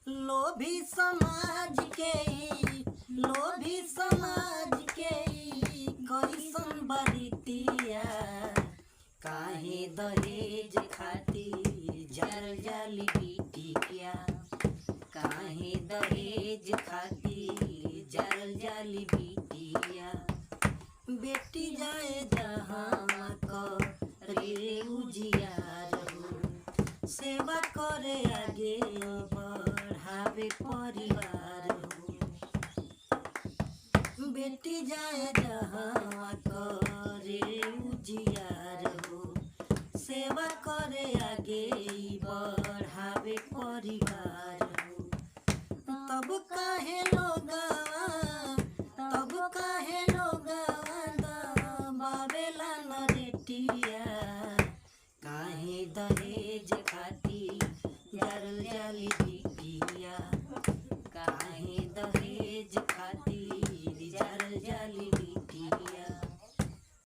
लोभी समाज के लोभी समाज के कैसन बरितिया काहे दहेज खातिर जर जाली बिटिया काहे दहेज खातिर जर जाली बिटिया बेटी जाए जहाँ करे उजियार हो सेवा करे आगे बढ़ावे परिवार हो बेटी जाए जहाँ करे उजियार हो सेवा करे आगे बढ़ावे परिवार हो तब काहे लोगवा तब काहे